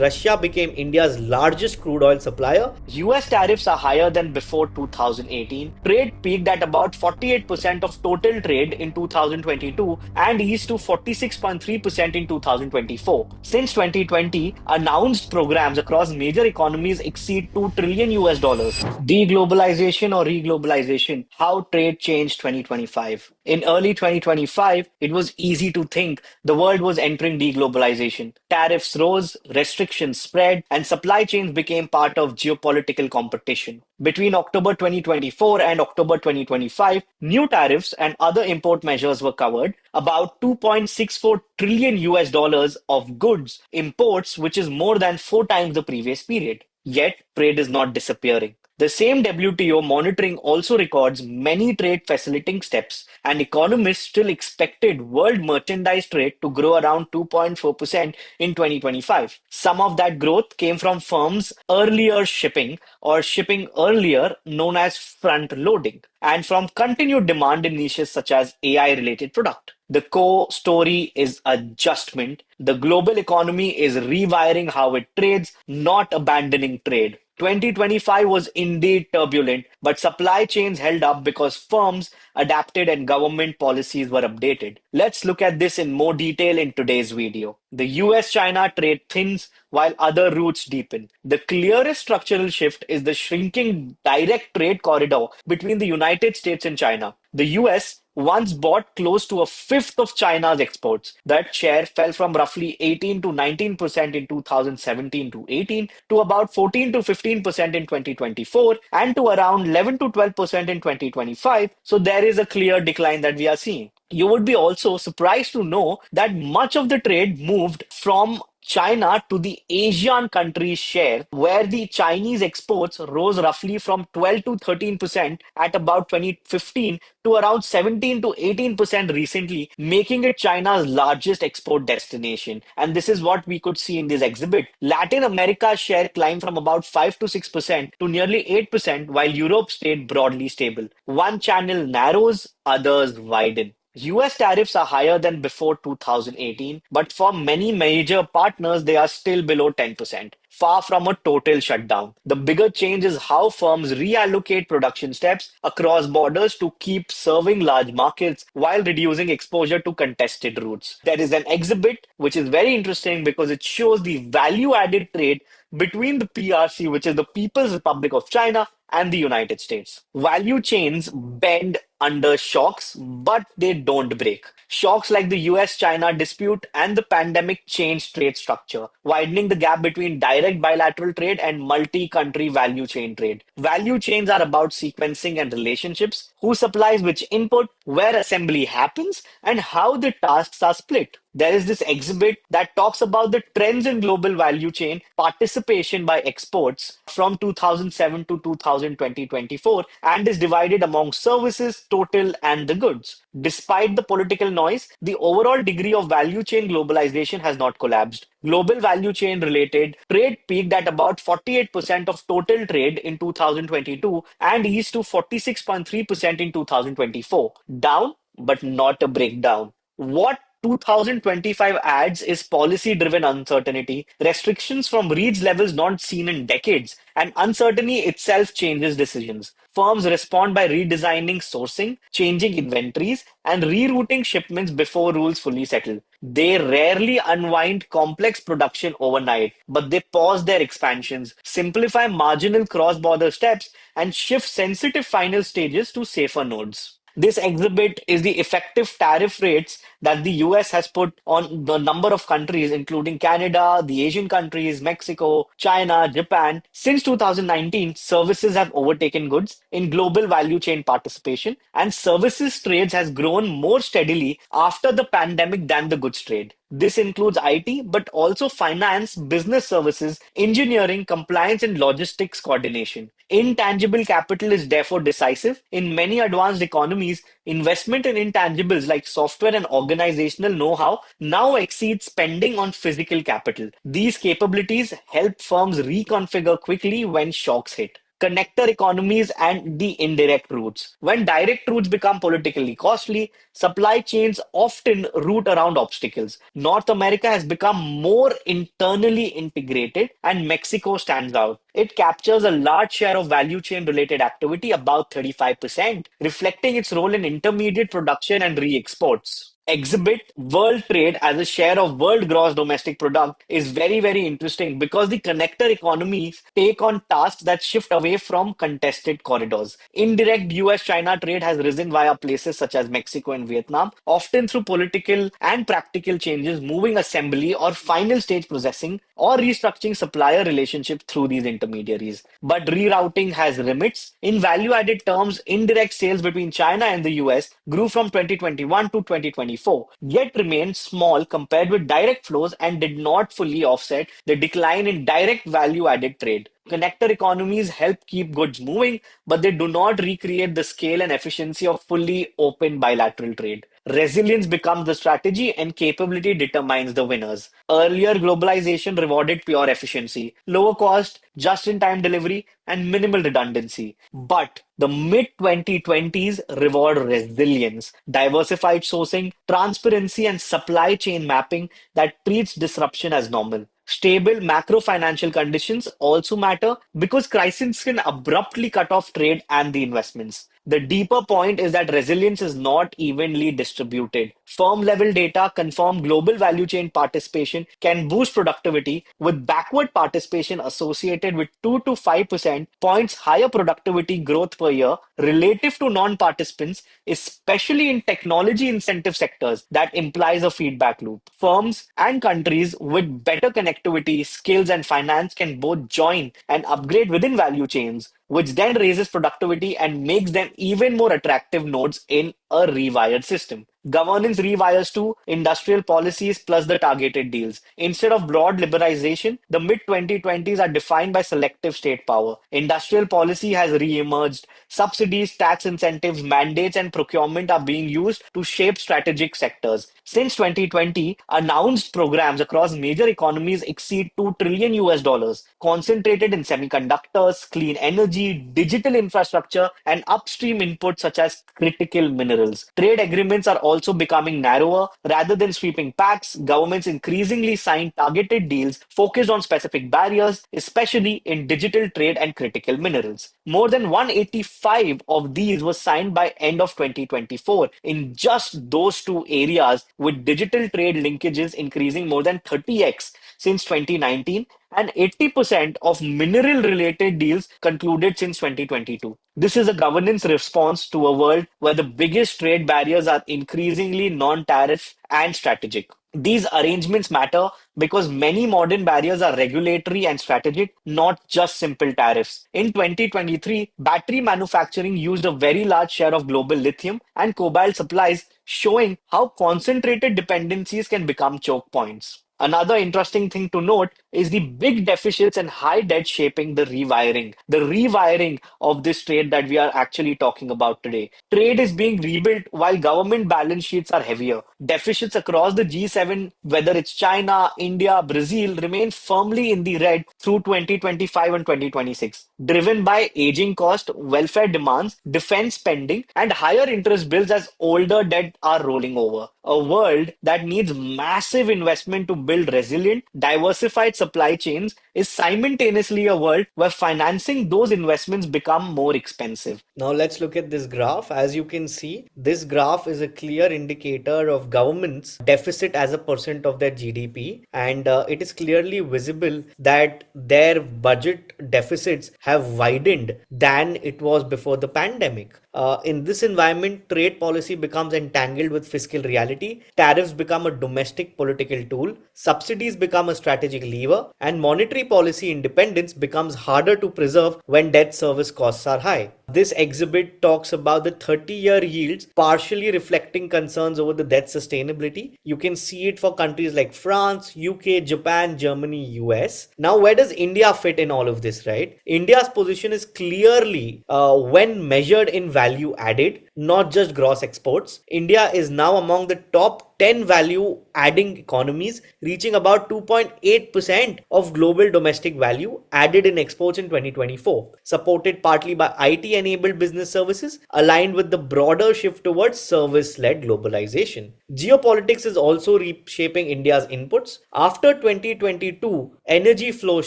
Russia became India's largest crude oil supplier. US tariffs are higher than before 2018. Trade peaked at about 48% of total trade in 2022 and eased to 46.3% in 2024. Since 2020, announced programs across major economies exceed 2 trillion US dollars. Deglobalization or reglobalization, how trade changed 2025. In early 2025, it was easy to think the world was entering deglobalization. Tariffs rose, restrictions spread, and supply chains became part of geopolitical competition. Between October 2024 and October 2025, new tariffs and other import measures were covered, about 2.64 trillion US dollars of goods imports, which is more than 4 times the previous period. Yet, trade is not disappearing. The same WTO monitoring also records many trade facilitating steps, and economists still expected world merchandise trade to grow around 2.4% in 2025. Some of that growth came from firms earlier shipping or shipping earlier, known as front loading, and from continued demand in niches such as AI related product. The core story is adjustment. The global economy is rewiring how it trades, not abandoning trade. 2025 was indeed turbulent, but supply chains held up because firms adapted and government policies were updated. Let's look at this in more detail in today's video. The US-China trade thins while other routes deepen. The clearest structural shift is the shrinking direct trade corridor between the United States and China. The US once bought close to a fifth of China's exports. That share fell from roughly 18 to 19% in 2017 to 18 to about 14 to 15% in 2024 and to around 11 to 12% in 2025. So there is a clear decline that we are seeing. You would be also surprised to know that much of the trade moved from China to the Asian countries' share, where the Chinese exports rose roughly from 12 to 13% at about 2015 to around 17 to 18% recently, making it China's largest export destination. And this is what we could see in this exhibit. Latin America's share climbed from about 5 to 6% to nearly 8%, while Europe stayed broadly stable. One channel narrows, others widen. US tariffs are higher than before 2018, but for many major partners, they are still below 10%, far from a total shutdown. The bigger change is how firms reallocate production steps across borders to keep serving large markets while reducing exposure to contested routes. There is an exhibit which is very interesting because it shows the value added trade between the PRC, which is the People's Republic of China, and the United States. Value chains bend under shocks, but they don't break. Shocks like the US-China dispute and the pandemic changed trade structure, widening the gap between direct bilateral trade and multi-country value chain trade. Value chains are about sequencing and relationships, who supplies which input, where assembly happens, and how the tasks are split. There is this exhibit that talks about the trends in global value chain participation by exports from 2007 to 2020-24 and is divided among services, total, and the goods. Despite the political noise, the overall degree of value chain globalization has not collapsed. Global value chain related trade peaked at about 48% of total trade in 2022 and eased to 46.3% in 2024. Down, but not a breakdown. What 2025 adds is policy driven uncertainty, restrictions from reach levels not seen in decades, and uncertainty itself changes decisions. Firms respond by redesigning sourcing, changing inventories, and rerouting shipments before rules fully settle. They rarely unwind complex production overnight, but they pause their expansions, simplify marginal cross border steps, and shift sensitive final stages to safer nodes. This exhibit is the effective tariff rates that the US has put on the number of countries, including Canada, the Asian countries, Mexico, China, Japan. Since 2019, services have overtaken goods in global value chain participation, and services trades has grown more steadily after the pandemic than the goods trade. This includes IT, but also finance, business services, engineering, compliance, and logistics coordination. Intangible capital is therefore decisive. In many advanced economies, investment in intangibles like software and organizational know-how now exceeds spending on physical capital. These capabilities help firms reconfigure quickly when shocks hit. connector economies, and the indirect routes. When direct routes become politically costly, supply chains often route around obstacles. North America has become more internally integrated, and Mexico stands out. It captures a large share of value chain related activity, about 35%, reflecting its role in intermediate production and re exports. Exhibit world trade as a share of world gross domestic product is very, very interesting because the connector economies take on tasks that shift away from contested corridors. Indirect US China trade has risen via places such as Mexico and Vietnam, often through political and practical changes, moving assembly or final stage processing or restructuring supplier relationships through these intermediaries. But rerouting has limits. In value added terms, indirect sales between China and the US grew from 2021 to 2024, yet remained small compared with direct flows and did not fully offset the decline in direct value added trade. Connector economies help keep goods moving, but they do not recreate the scale and efficiency of fully open bilateral trade. Resilience becomes the strategy, and capability determines the winners. Earlier, globalization rewarded pure efficiency, lower cost, just in time delivery, and minimal redundancy. But the mid 2020s reward resilience, diversified sourcing, transparency, and supply chain mapping that treats disruption as normal. Stable macro financial conditions also matter because crises can abruptly cut off trade and the investments. The deeper point is that resilience is not evenly distributed. Firm level data confirm global value chain participation can boost productivity, with backward participation associated with 2 to 5% points higher productivity growth per year relative to non participants, especially in technology incentive sectors. That implies a feedback loop. Firms and countries with better connectivity, skills, and finance can both join and upgrade within value chains, which then raises productivity and makes them even more attractive nodes in a rewired system. Governance rewires to industrial policies plus the targeted deals. Instead of broad liberalization, the mid 2020s are defined by selective state power. Industrial policy has re-emerged. Subsidies, tax incentives, mandates, and procurement are being used to shape strategic sectors. Since 2020, announced programs across major economies exceed 2 trillion US dollars, concentrated in semiconductors, clean energy, digital infrastructure, and upstream inputs such as critical minerals. Trade agreements are also becoming narrower. Rather than sweeping pacts, governments increasingly sign targeted deals focused on specific barriers, especially in digital trade and critical minerals. More than 185 of these were signed by end of 2024 in just those two areas, with digital trade linkages increasing more than 30x since 2019 and 80% of mineral related deals concluded since 2022. This is a governance response to a world where the biggest trade barriers are increasingly non tariff and strategic. These arrangements matter because many modern barriers are regulatory and strategic, not just simple tariffs. In 2023, battery manufacturing used a very large share of global lithium and cobalt supplies, showing how concentrated dependencies can become choke points. Another interesting thing to note is the big deficits and high debt shaping the rewiring. The rewiring of this trade that we are actually talking about today. Trade is being rebuilt while government balance sheets are heavier. Deficits across the G7, whether it's China, India, Brazil, remain firmly in the red through 2025 and 2026, driven by aging cost, welfare demands, defense spending, and higher interest bills as older debt are rolling over. A world that needs massive investment to build resilient, diversified supply chains is simultaneously a world where financing those investments become more expensive. Now let's look at this graph. As you can see, this graph is a clear indicator of government's deficit as a percent of their GDP, and it is clearly visible that their budget deficits have widened than it was before the pandemic. In this environment, trade policy becomes entangled with fiscal reality, tariffs become a domestic political tool, subsidies become a strategic lever, and monetary policy independence becomes harder to preserve when debt service costs are high. This exhibit talks about the 30-year yields, partially reflecting concerns over the debt sustainability. You can see it for countries like France, UK, Japan, Germany, US. Now, where does India fit in all of this, right? India's position is clearly, when measured in value added, not just gross exports. India is now among the top 10 value adding economies, reaching about 2.8% of global domestic value added in exports in 2024, supported partly by IT enabled business services aligned with the broader shift towards service led globalization. Geopolitics is also reshaping India's inputs. After 2022, energy flows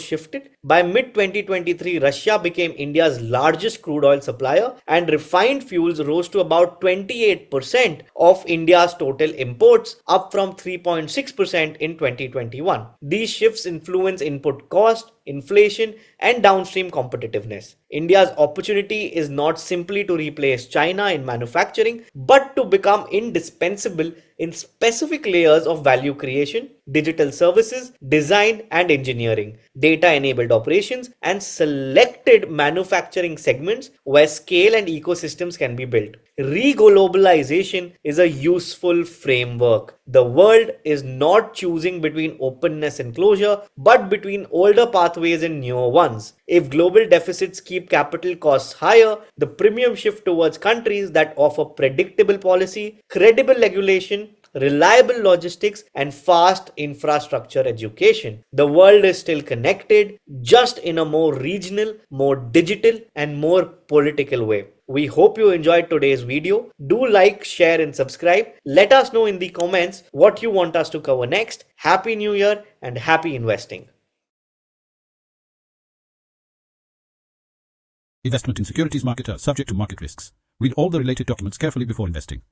shifted. By mid 2023, Russia became India's largest crude oil supplier, and refined fuels rose to about 28% of India's total imports, up from 3.6% in 2021. These shifts influence input cost, inflation, and downstream competitiveness. India's opportunity is not simply to replace China in manufacturing, but to become indispensable in specific layers of value creation, digital services, design and engineering, data enabled operations, and selected manufacturing segments where scale and ecosystems can be built. Reglobalization is a useful framework. The world is not choosing between openness and closure, but between older pathways and newer ones. If global deficits keep capital costs higher, the premium shift towards countries that offer predictable policy, credible regulation, reliable logistics, and fast infrastructure education. The world is still connected, just in a more regional, more digital, and more political way. We hope you enjoyed today's video. Do like, share, and subscribe. Let us know in the comments what you want us to cover next. Happy New Year and happy investing. Investment in securities market are subject to market risks. Read all the related documents carefully before investing.